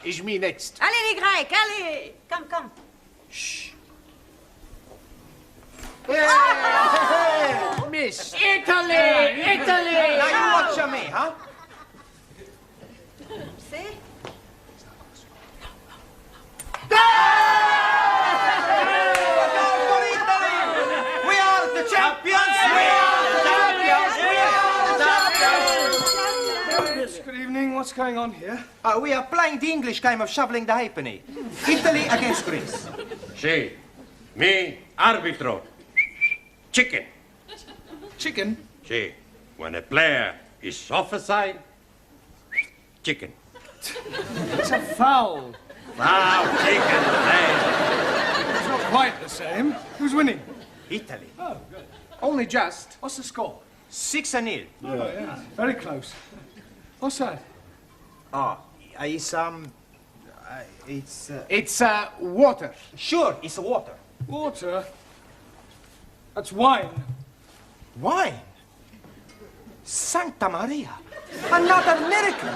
is me next. Allez, les Grecs, allez. Come. Shh. Hey, Miss. Italy! Now you watch me, huh? See? We are the champions! Good evening. What's going on here? We are playing the English game of shoveling the halfpenny. Italy against Greece. Sì, me arbitro. Chicken. Chicken? Sì, when a player is offside, chicken. It's a foul. Wow, chicken, It's not quite the same. Who's winning? Italy. Oh, good. Only just. What's the score? 6-0. Oh, yeah. Very close. What's that? It's Water. Sure, it's water. Water? That's wine. Wine? Santa Maria. Another miracle.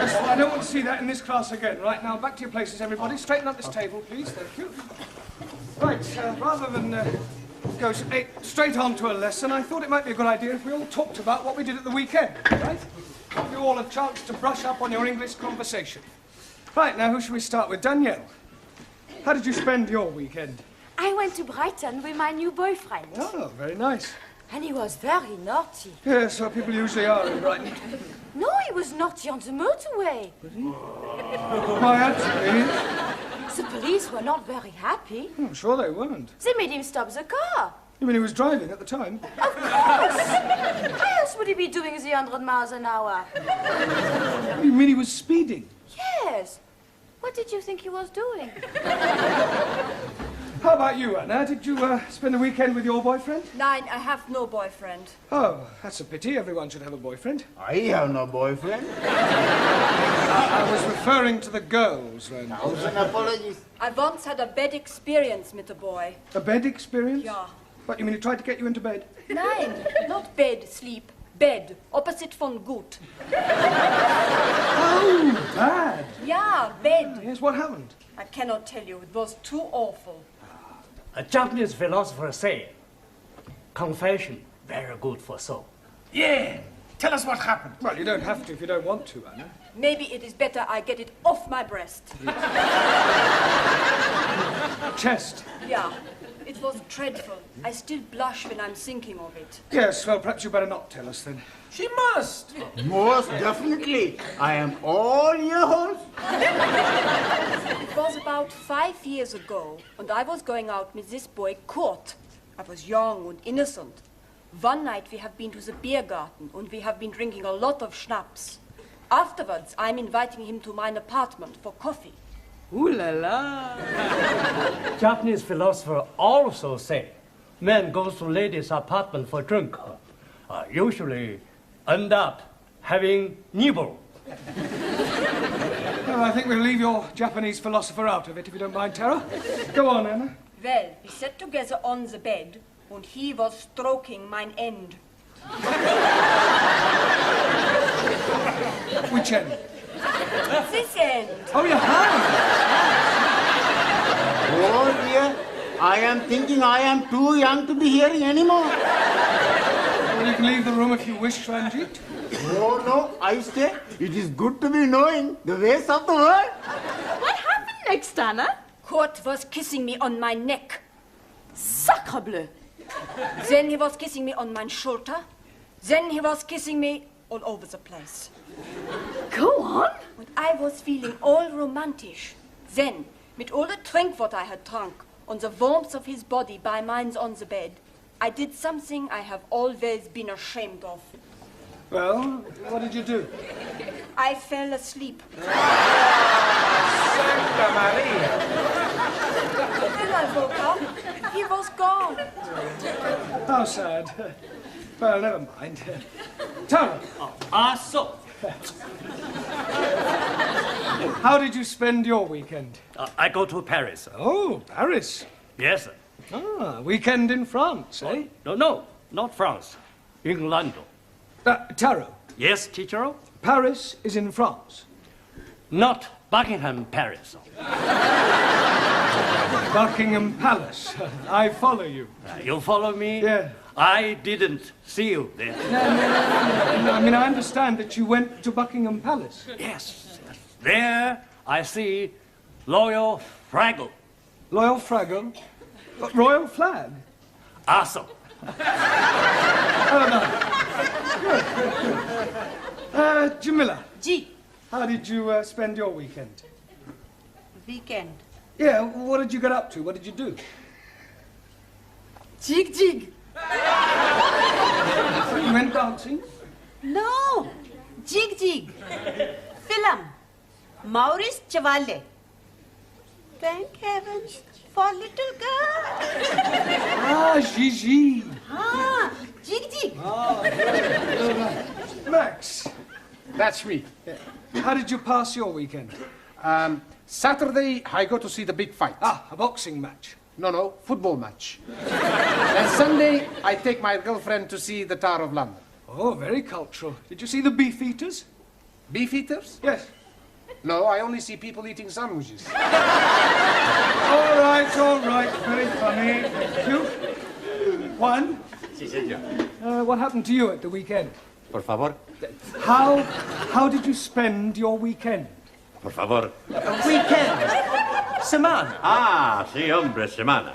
Yes, I don't want to see that in this class again. Right, now, back to your places, everybody. Straighten up this table, please. Thank you. Right, rather than go straight on to a lesson, I thought it might be a good idea if we all talked about what we did at the weekend, right? Give you all a chance to brush up on your English conversation. Right, now, who should we start with? Danielle, how did you spend your weekend? I went to Brighton with my new boyfriend. Oh, very nice. And he was very naughty. Yes, well, people usually are in Brighton. No, he was naughty on the motorway. Why, actually, The police were not very happy. I'm sure they weren't. They made him stop the car. You mean he was driving at the time? Of course! Why else would he be doing the 100 miles an hour? You mean he was speeding? Yes. What did you think he was doing? How about you, Anna? Did you spend the weekend with your boyfriend? Nein, I have no boyfriend. Oh, that's a pity. Everyone should have a boyfriend. I have no boyfriend. I was referring to the girls, then. Thousand apologies. I once had a bad experience with a boy. A bed experience? Ja. What, you mean he tried to get you into bed? Nein, not bed, sleep. Bed, opposite von gut. Oh, bad. Ja, bed. Yes, what happened? I cannot tell you, it was too awful. A Japanese philosopher said, confession, very good for soul. Yeah. Tell us what happened. Well, you don't have to if you don't want to, Anna. Maybe it is better I get it off my breast. Chest. Yeah, it was dreadful. I still blush when I'm thinking of it. Yes, well, perhaps you better not tell us then. She must. Most definitely. I am all yours. It was about 5 years ago, and I was going out with this boy, Kurt. I was young and innocent. One night we have been to the beer garden, and we have been drinking a lot of schnapps. Afterwards, I'm inviting him to my apartment for coffee. Ooh la la! Japanese philosopher also said, man goes to lady's apartment for drink. Usually end up having nibble. Well, I think we'll leave your Japanese philosopher out of it, if you don't mind, Tara. Go on, Anna. Well, we sat together on the bed, and he was stroking mine end. Which end? This end. Oh, your hand. Oh dear. I am thinking I am too young to be here anymore. Well, you can leave the room if you wish, Ranjit. Oh no, I stay. It is good to be knowing the ways of the world. What happened next, Anna? Kurt was kissing me on my neck. Sacre bleu! Then he was kissing me on my shoulder. Then he was kissing me all over the place. Go on. And I was feeling all romantisch. Then, with all the drink what I had drunk, on the warmth of his body by mine on the bed, I did something I have always been ashamed of. Well, what did you do? I fell asleep. Santa Maria. When I woke up, he was gone. How sad. Well, never mind. Tara, So, how did you spend your weekend? I go to Paris. Oh, Paris. Yes. Ah, weekend in France, eh? No, not France. England. Taro, Yes, teacher? Paris is in France. not Buckingham Palace. Buckingham Palace. I follow you. You follow me? Yeah. I didn't see you there. No, I mean, I understand that you went to Buckingham Palace. Yes. There I see Loyal Fraggle. Loyal Fraggle. Royal flag. Awesome. Jamila, G. how did you spend your weekend? Weekend. Yeah, what did you get up to? What did you do? Jig jig. You went dancing? No. Jig jig. Film. Maurice Chevalier. Thank heavens for little girl. Ah, Gigi. Ah, jig jig. Max, That's me. how did you pass your weekend? Saturday, I go to see the big fight. Ah, a boxing match. No, football match. And Sunday, I take my girlfriend to see the Tower of London. Oh, very cultural. Did you see the beef eaters? Beef eaters? Yes. No, I only see people eating sandwiches. All right. Very funny. Thank you. Juan, Sí, señor. what happened to you at the weekend? Por favor. How did you spend your weekend? Por favor. Weekend. Semana. Ah, sí, hombre, semana.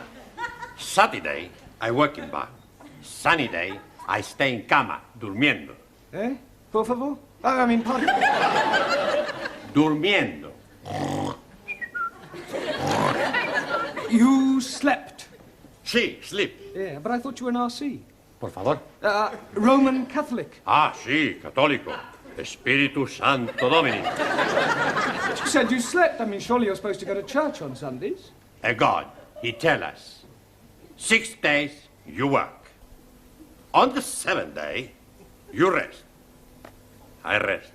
Saturday, I work in bar. Sunny day, I stay in cama, durmiendo. Eh? Por favor? I mean, pardon? Durmiendo. You slept. Sí, sleep. Yeah, but I thought you were an RC. Por favor. Roman Catholic. Ah, sí, católico. Espíritu Santo Domini. You said you slept. I mean, surely you're supposed to go to church on Sundays. A God, he tell us, 6 days you work. On the 7th day, you rest. I rest.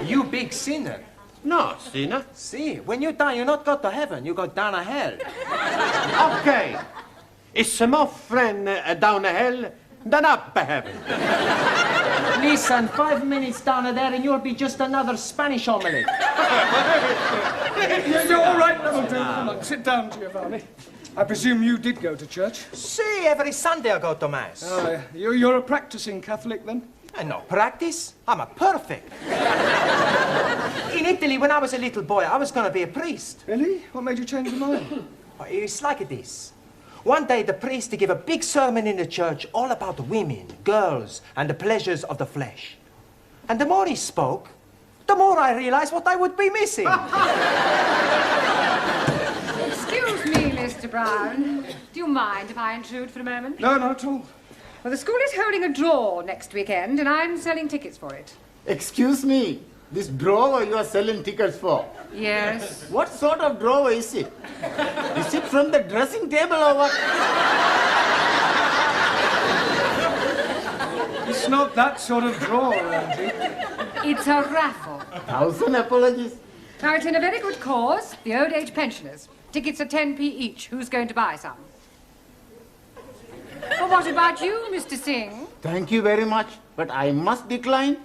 You big sinner. No, sinner. See, when you die, you not go to heaven, you go down to hell. Okay. It's more friend down the hell than up heaven. Listen, 5 minutes down there and you'll be just another Spanish omelette. You're all right, that'll do. Come on, sit down, Giovanni. I presume you did go to church. See, every Sunday I go to Mass. Oh, yeah. You're a practicing Catholic, then? I no practice. I'm a perfect. In Italy, when I was a little boy, I was going to be a priest. Really? What made you change your mind? It's like this. One day, the priest gave a big sermon in the church all about women, girls, and the pleasures of the flesh. And the more he spoke, the more I realized what I would be missing. Excuse me, Mr. Brown. Do you mind if I intrude for a moment? No, not at all. Well, the school is holding a draw next weekend, and I'm selling tickets for it. Excuse me, this drawer you are selling tickets for? Yes. What sort of drawer is it? Is it from the dressing table or what? It's not that sort of drawer, Angie. It's a raffle. 1,000 apologies. Now, it's in a very good cause, the old age pensioners. Tickets are 10p each. Who's going to buy some? Well, what about you, Mr. Singh? Thank you very much, but I must decline.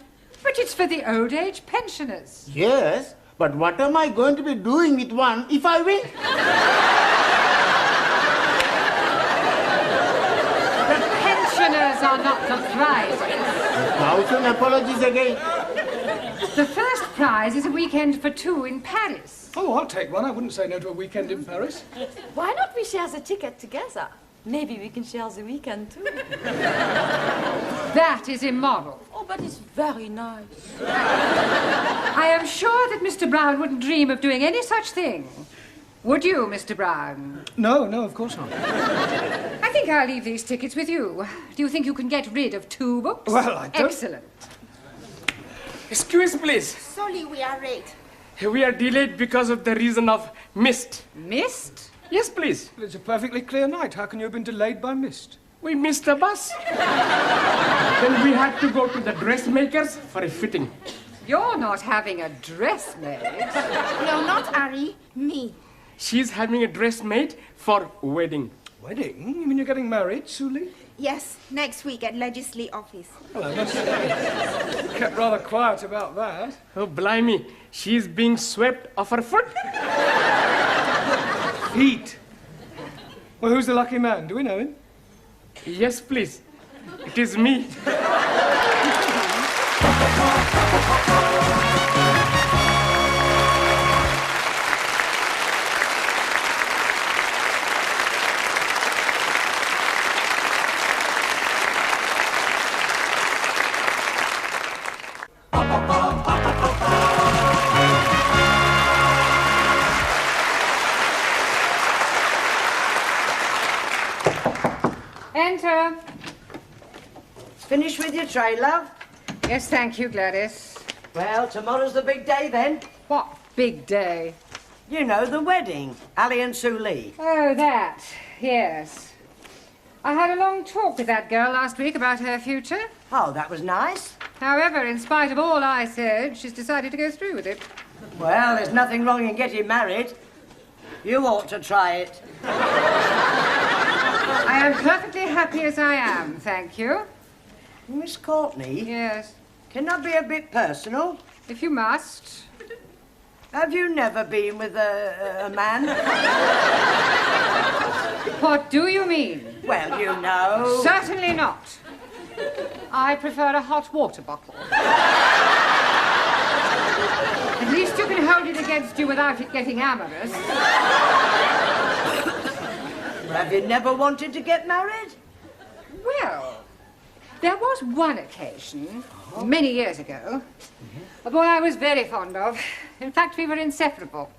But it's for the old age pensioners. Yes, but what am I going to be doing with one if I win? The pensioners are not the prizes. 1,000 apologies again. The first prize is a weekend for two in Paris. Oh, I'll take one. I wouldn't say no to a weekend in Paris. Why not we share the ticket together? Maybe we can share the weekend too. That is immoral. Oh, but it's very nice. I am sure that Mr. Brown wouldn't dream of doing any such thing. Would you, Mr. Brown? No, of course not. I think I'll leave these tickets with you. Do you think you can get rid of 2 books? Well, I don't... Excellent. Excuse, please. Sorry, we are late. We are delayed because of the reason of mist. Mist? Yes, please. It's a perfectly clear night. How can you have been delayed by mist? We missed the bus. Then we had to go to the dressmakers for a fitting. You're not having a dress made. No, not Ari. Me. She's having a dress made for wedding. Wedding? You mean you're getting married, Suli? Yes, next week at Legislate office. Well, I must say, you kept rather quiet about that. Oh, blimey. She's being swept off her foot. Feet. Well, who's the lucky man? Do we know him? Yes, please. It is me. Enter. Finished with your tray, love? Yes, thank you, Gladys. Well, tomorrow's the big day then. What big day? You know, the wedding. Ali and Sue Lee. Oh, that. Yes. I had a long talk with that girl last week about her future. Oh, that was nice. However, in spite of all I said, she's decided to go through with it. Well, there's nothing wrong in getting married. You ought to try it. I am perfectly happy as I am, thank you. Miss Courtney? Yes. Can I be a bit personal? If you must. Have you never been with a man? What do you mean? Well, you know. Certainly not. I prefer a hot water bottle. At least you can hold it against you without it getting amorous. Have you never wanted to get married? Well, there was one occasion, many years ago, a boy I was very fond of. In fact, we were inseparable.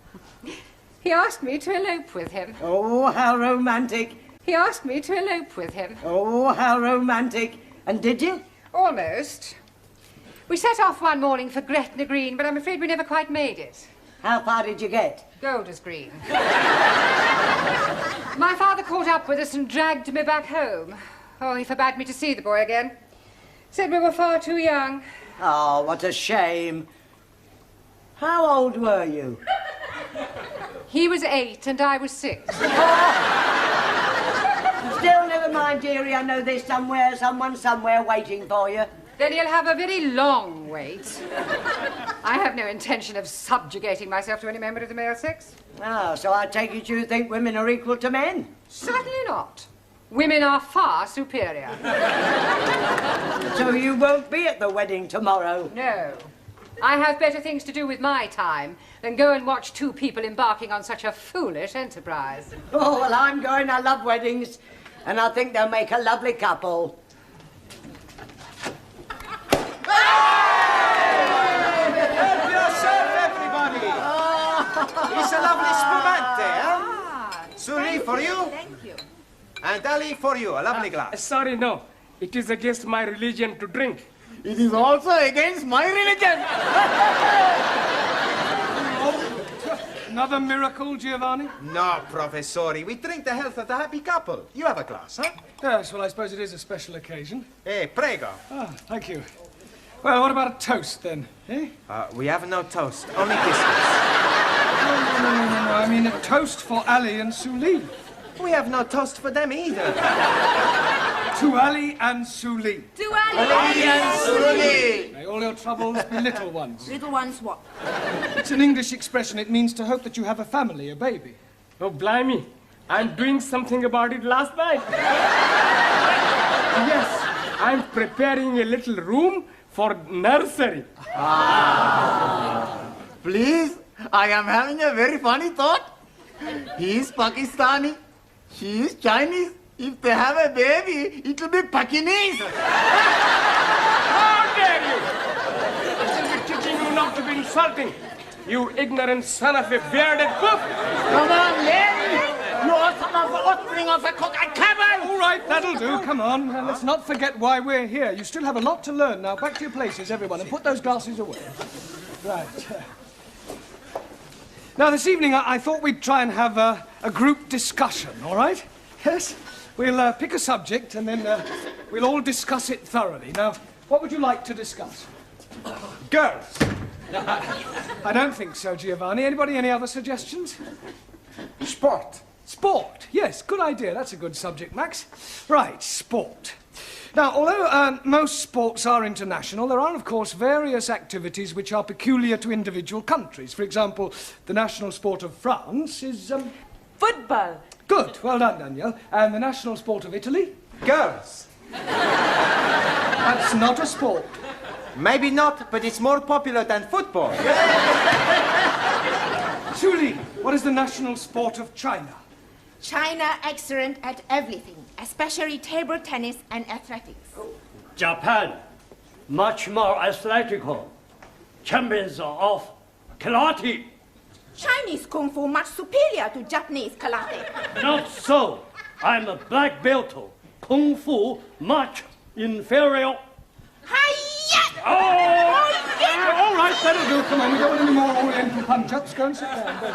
He asked me to elope with him. Oh, how romantic. He asked me to elope with him. Oh, how romantic. And did you? Almost. We set off one morning for Gretna Green, but I'm afraid we never quite made it. How far did you get? Golders Green. My father caught up with us and dragged me back home. Oh, he forbade me to see the boy again. Said we were far too young. Oh, what a shame. How old were you? He was 8 and I was 6. Still, never mind, dearie. I know there's someone somewhere waiting for you. Then you'll have a very long wait. I have no intention of subjugating myself to any member of the male sex. Oh, so I take it you think women are equal to men? Certainly not. Women are far superior. So you won't be at the wedding tomorrow? No. I have better things to do with my time than go and watch two people embarking on such a foolish enterprise. Oh, well, I'm going. I love weddings. And I think they'll make a lovely couple. Help yourself, everybody! It's a lovely spumante, huh? Suri, for you. Thank you. And Ali, for you, a lovely glass. Sorry, no. It is against my religion to drink. It is also against my religion. Another miracle, Giovanni? No, Professori. We drink the health of the happy couple. You have a glass, huh? Yes, well, I suppose it is a special occasion. Prego. Ah, thank you. Well, what about a toast, then? Eh? We have no toast, only biscuits. No, I mean a toast for Ali and Suli. We have no toast for them either. To Ali and Suli. To Ali. Ali and Suli. May all your troubles be little ones. Little ones what? It's an English expression. It means to hope that you have a family, a baby. Oh, blimey. I'm doing something about it last night. Yes, I'm preparing a little room for nursery. Please, I am having a very funny thought. He is Pakistani. She is Chinese. If they have a baby, it will be Pakinese. How dare you! I shall be teaching you not to be insulting, you ignorant son of a bearded cook! Come on, Larry. You are son of a offspring of a cock and camel. All right, that'll do. Come on. Let's not forget why we're here. You still have a lot to learn. Now, back to your places, everyone, and put those glasses away. Right. Now, this evening, I thought we'd try and have a group discussion, all right? Yes? We'll pick a subject, and then we'll all discuss it thoroughly. Now, what would you like to discuss? Girls. I don't think so, Giovanni. Anybody, any other suggestions? Sport. Sport. Yes, good idea. That's a good subject, Max. Right, sport. Now, although most sports are international, there are, of course, various activities which are peculiar to individual countries. For example, the national sport of France is... Football. Good. Well done, Danielle. And the national sport of Italy? Girls. That's not a sport. Maybe not, but it's more popular than football. Julie, what is the national sport of China? China excellent at everything, especially table tennis and athletics. Japan, much more athletical. Champions of karate. Chinese kung fu much superior to Japanese karate. Not so. I'm a black belt. Kung fu much inferior. Hi-ya! Oh! All right, that'll do. Come on, we don't want any more Oriental punch-ups. Go and sit down. Go.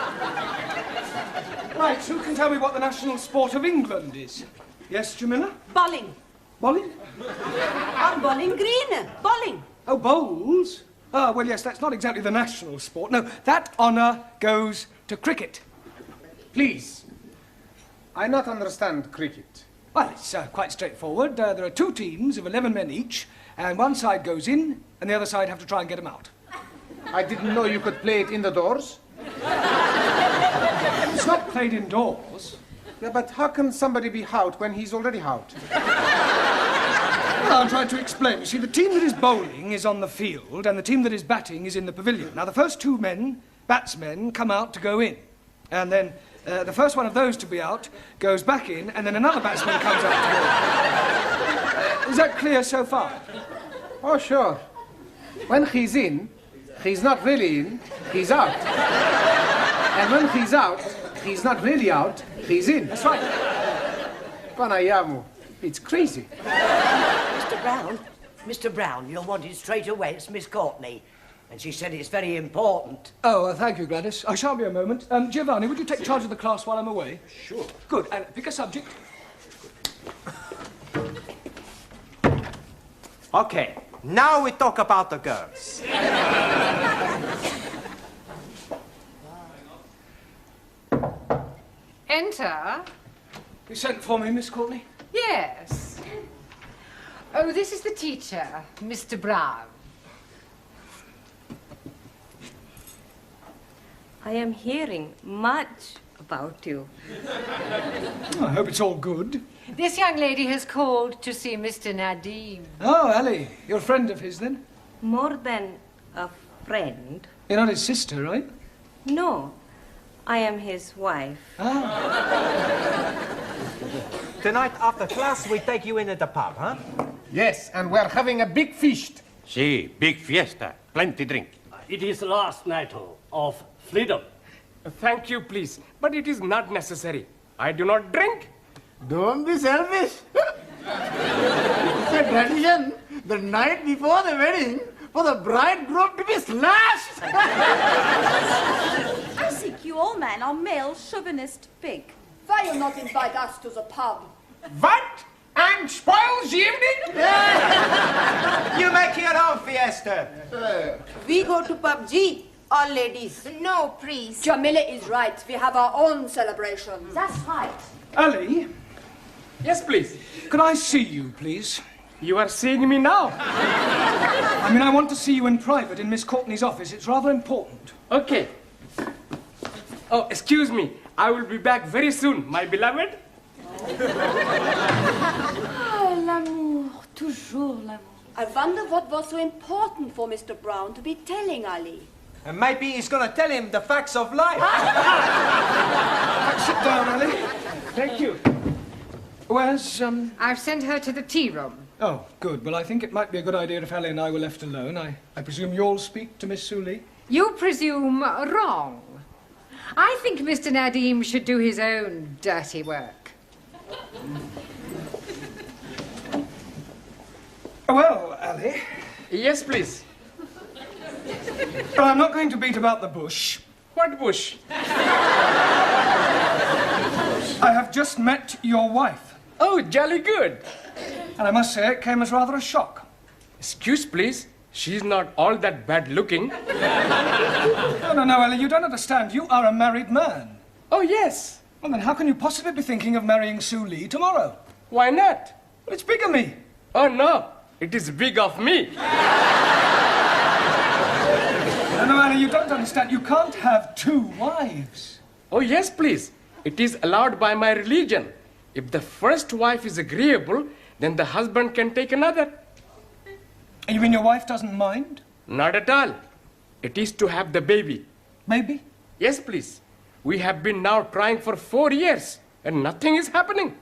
Right, who can tell me what the national sport of England is? Yes, Jamila? Bowling. Bowling? Bowling green. Bowling. Oh, bowls? Ah, well, yes, that's not exactly the national sport. No, that honour goes to cricket. Please. I not understand cricket. Well, it's quite straightforward. There are 2 teams of 11 men each, and one side goes in, and the other side have to try and get them out. I didn't know you could play it in the doors. It's not played indoors. Yeah, but how can somebody be out when he's already out? Well, I'll try to explain. You see, the team that is bowling is on the field, and the team that is batting is in the pavilion. Now, the first 2 men, batsmen, come out to go in. And then the first one of those to be out goes back in, and then another batsman comes out to go in. Is that clear so far? Oh, sure. When he's in, he's not really in, he's out. And when he's out, he's not really out, he's in. That's right. Panayamu, it's crazy. Mr. Brown, you're wanted straight away. It's Miss Courtney. And she said it's very important. Oh, thank you, Gladys. I shan't be a moment. Giovanni, would you take charge of the class while I'm away? Sure. Good. And pick a subject. Okay, now we talk about the girls. Enter. You sent for me, Miss Courtney? Yes. Oh, this is the teacher, Mr. Brown. I am hearing much about you. I hope it's all good. This young lady has called to see Mr. Nadim. Oh, Ali, you're a friend of his, then? More than a friend. You're not his sister, right? No, I am his wife. Tonight after class, we take you in at the pub, huh? Yes, and we're having a big feast. Si, big fiesta. Plenty drink. It is the last night of freedom. Thank you, please. But it is not necessary. I do not drink. Don't be selfish. It's a tradition the night before the wedding for the bridegroom to be slashed. I think you all men are male chauvinist pig. Why you not invite us to the pub? What? And spoils the evening? You make your own fiesta. We go to PUBG, all ladies. No, please. Jamila is right. We have our own celebration. That's right. Ali, Yes, please. could I see you, please? You are seeing me now. I mean, I want to see you in private in Miss Courtney's office. It's rather important. Okay. Oh, excuse me. I will be back very soon, my beloved. Ah, l'amour, toujours l'amour. I wonder what was so important for Mr. Brown to be telling Ali. And maybe he's gonna tell him the facts of life. Sit down, Ali. Thank you. Where's, I've sent her to the tea room. Oh, good. Well, I think it might be a good idea if Ali and I were left alone. I presume you'll speak to Miss Suli? You presume wrong. I think Mr. Nadim should do his own dirty work. Well, Ali, Yes, please. well, I'm not going to beat about the bush. What bush? I have just met your wife, Oh, jolly good. and I must say it came as rather a shock. Excuse, please. She's not all that bad looking. No, Ali, you don't understand. You are a married man. Oh, yes. Well, then how can you possibly be thinking of marrying Sue Lee tomorrow? Why not? It's bigamy. Oh, no. It is big of me. No, Annie, you don't understand. You can't have 2 wives. Oh, yes, please. It is allowed by my religion. If the first wife is agreeable, then the husband can take another. And you mean your wife doesn't mind? Not at all. It is to have the baby. Maybe? Yes, please. We have been now trying for 4 years, and nothing is happening.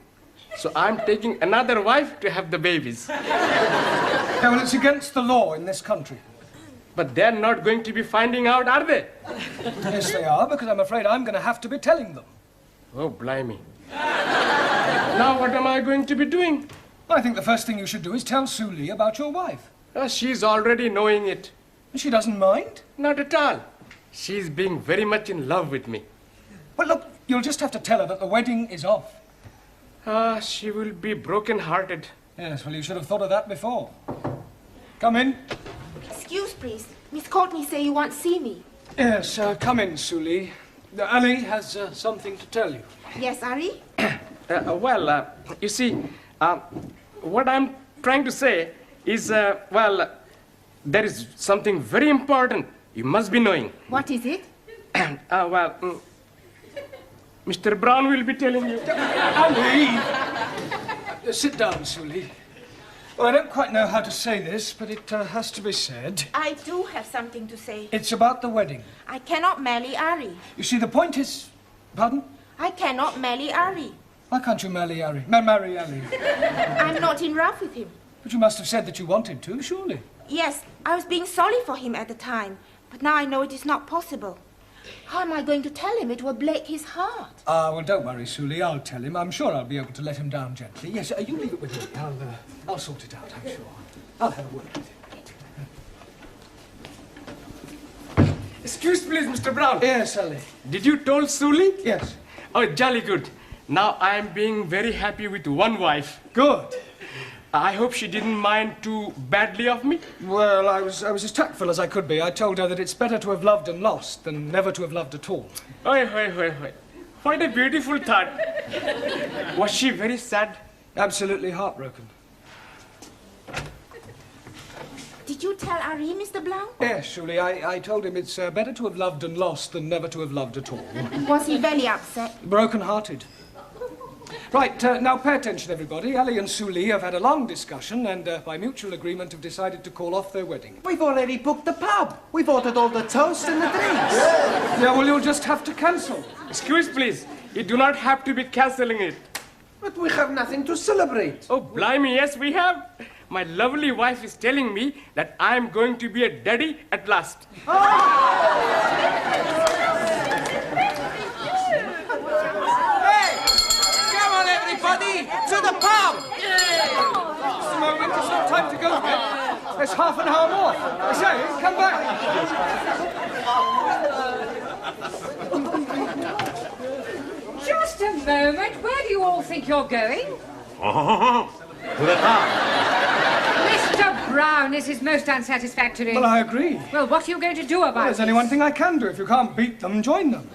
So I'm taking another wife to have the babies. Yeah, well, it's against the law in this country. But they're not going to be finding out, are they? Yes, they are, because I'm afraid I'm going to have to be telling them. Oh, blimey. Now what am I going to be doing? I think the first thing you should do is tell Sue Lee about your wife. She's already knowing it. She doesn't mind? Not at all. She's being very much in love with me. Well, look, you'll just have to tell her that the wedding is off. She will be broken-hearted. Yes, well, you should have thought of that before. Come in. Excuse, please. Miss Courtney say you want to see me. Yes, come in, Sue Lee. Ali has something to tell you. Yes, Ari? You see, what I'm trying to say is, there is something very important you must be knowing. What is it? Mr. Brown will be telling you. Ali! Sit down, Sue Lee. Well, I don't quite know how to say this, but it has to be said. I do have something to say. It's about the wedding. I cannot marry Ari. You see, the point is... Pardon? I cannot marry Ari. Why can't you marry Ari? Marry Ali? I'm not in love with him. But you must have said that you wanted to, surely. Yes, I was being sorry for him at the time. But now I know it is not possible. How am I going to tell him? It will break his heart. Well, don't worry, Sue Lee. I'll tell him. I'm sure I'll be able to let him down gently. Yes, you leave it with me. I'll sort it out, I'm sure. I'll have a word with him. Excuse please, Mr. Brown. Yes, Ali. Did you told Suli? Yes. Oh, jolly good. Now I'm being very happy with one wife. Good. I hope she didn't mind too badly of me. Well, I was as tactful as I could be. I told her that it's better to have loved and lost than never to have loved at all. Oi. What a beautiful thought. Was she very sad? Absolutely heartbroken. Did you tell Ari, Mr. Blount? Yes, Julie. I told him it's better to have loved and lost than never to have loved at all. Was he very upset? Broken-hearted. Right, now pay attention, everybody. Ali and Sue Lee have had a long discussion and, by mutual agreement, have decided to call off their wedding. We've already booked the pub. We've ordered all the toast and the drinks. Yeah, well, you'll just have to cancel. Excuse, please. You do not have to be cancelling it. But we have nothing to celebrate. Oh, blimey, yes, we have. My lovely wife is telling me that I'm going to be a daddy at last. Everybody, to the pub! Just a moment, it's not time to go yet. There's half an hour more. I say, come back. Just a moment. Where do you all think you're going? To the pub. Mr. Brown, this is most unsatisfactory. Well, I agree. Well, what are you going to do about Well, there's this? only one thing I can do. If you can't beat them, join them.